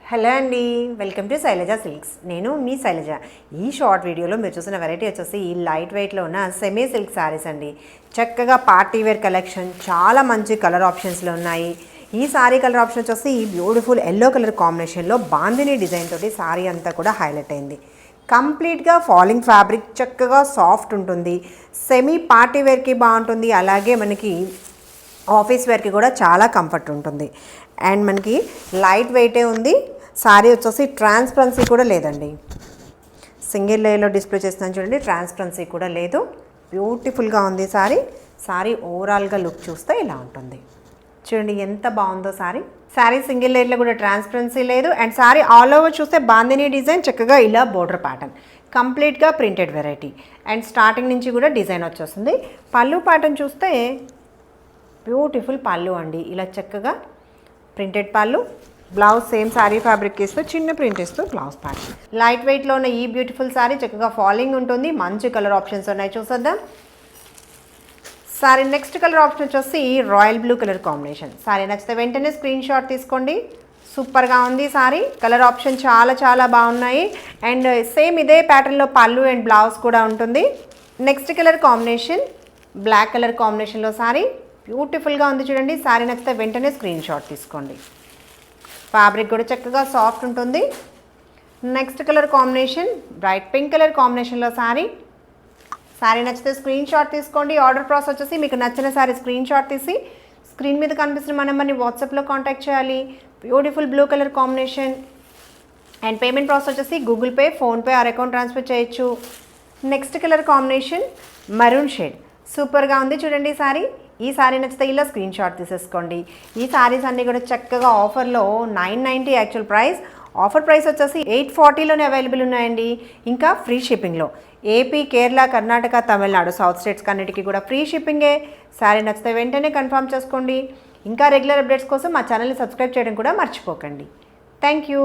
Hello అండి, welcome to Shailaja silks. నేను మీ శైలజ. ఈ షార్ట్ వీడియోలో మీరు చూసిన వెరైటీ వచ్చేసి ఈ లైట్ వెయిట్లో ఉన్న సెమీ సిల్క్ శారీస్ అండి. చక్కగా పార్టీ వేర్ కలెక్షన్, చాలా మంచి కలర్ ఆప్షన్స్లో ఉన్నాయి. ఈ శారీ కలర్ ఆప్షన్ వచ్చేసి బ్యూటిఫుల్ ఎల్లో కలర్ కాంబినేషన్లో బాందిని డిజైన్ తోటి శారీ అంతా కూడా హైలైట్ అయింది. కంప్లీట్గా ఫాలింగ్ ఫ్యాబ్రిక్, చక్కగా సాఫ్ట్ ఉంటుంది. సెమీ పార్టీ వేర్కి బాగుంటుంది, అలాగే మనకి ఆఫీస్ వేర్కి కూడా చాలా కంఫర్ట్ ఉంటుంది. అండ్ మనకి లైట్ వెయిటే ఉంది. శారీ వచ్చేసి ట్రాన్స్పరెన్సీ కూడా లేదండి. సింగిల్ లేయర్లో డిస్ప్లే చేస్తున్నాను చూడండి, ట్రాన్స్పరెన్సీ కూడా లేదు. బ్యూటిఫుల్గా ఉంది శారీ ఓవరాల్గా లుక్ చూస్తే ఇలా ఉంటుంది. చూడండి ఎంత బాగుందో శారీ సింగిల్ లేయర్లో కూడా ట్రాన్స్పరెన్సీ లేదు. అండ్ శారీ ఆల్ ఓవర్ చూస్తే బాందిని డిజైన్, చక్కగా ఇలా బోర్డర్ ప్యాటర్న్, కంప్లీట్గా ప్రింటెడ్ వెరైటీ. అండ్ స్టార్టింగ్ నుంచి కూడా డిజైన్ వచ్చేస్తుంది. పళ్ళు ప్యాటర్న్ చూస్తే బ్యూటిఫుల్ పళ్ళు అండి, ఇలా చక్కగా ప్రింటెడ్ పళ్ళు. బ్లౌజ్ సేమ్ శారీ ఫ్యాబ్రిక్ ఇస్తూ చిన్న ప్రింట్ ఇస్తూ బ్లౌజ్ ప్యాటర్న్. లైట్ వెయిట్లో ఉన్న ఈ బ్యూటిఫుల్ శారీ చక్కగా ఫాలింగ్ ఉంటుంది. మంచి కలర్ ఆప్షన్స్ ఉన్నాయి, చూసేద్దాం. శారీ నెక్స్ట్ కలర్ ఆప్షన్ వచ్చేసి royal blue colour combination. Sari నచ్చితే వెంటనే స్క్రీన్ షాట్ తీసుకోండి. సూపర్గా ఉంది శారీ. కలర్ ఆప్షన్ చాలా చాలా బాగున్నాయి. అండ్ సేమ్ ఇదే ప్యాటర్న్లో పళ్ళు అండ్ బ్లౌజ్ కూడా ఉంటుంది. Next colour combination black colour కాంబినేషన్లో శారీ బ్యూటిఫుల్గా ఉంది చూడండి. శారీ నచ్చితే వెంటనే స్క్రీన్ షాట్ తీసుకోండి. ఫ్యాబ్రిక్ కూడా చక్కగా సాఫ్ట్ ఉంటుంది. Next colour combination bright pink colour కాంబినేషన్లో శారీ నచ్చితే స్క్రీన్ షాట్ తీసుకోండి. ఆర్డర్ ప్రాసెస్ వచ్చేసి మీకు నచ్చిన శారీ స్క్రీన్ షాట్ తీసి స్క్రీన్ మీద కనిపిస్తున్న మా నెంబర్ని వాట్సాప్లో కాంటాక్ట్ చేయాలి. Beautiful blue colour combination. And payment process వచ్చేసి Google Pay, PhonePe or account transfer చేయొచ్చు. Next colour combination maroon shade. సూపర్గా ఉంది చూడండి శారీ. ఈ శారీ నచ్చితే ఇలా స్క్రీన్ షాట్ తీసేసుకోండి. ఈ శారీస్ అన్నీ కూడా చక్కగా ఆఫర్లో 990 యాక్చువల్ ప్రైస్. ఆఫర్ ప్రైస్ వచ్చేసి 840లోనే అవైలబుల్ ఉన్నాయండి. ఇంకా ఫ్రీ షిప్పింగ్లో AP, Kerala, Karnataka, Tamil Nadu, south states అన్నిటికీ కూడా ఫ్రీ షిప్పింగే. శారీ నచ్చితే వెంటనే కన్ఫర్మ్ చేసుకోండి. ఇంకా రెగ్యులర్ అప్డేట్స్ కోసం మా ఛానల్ని సబ్స్క్రైబ్ చేయడం కూడా మర్చిపోకండి. Thank you.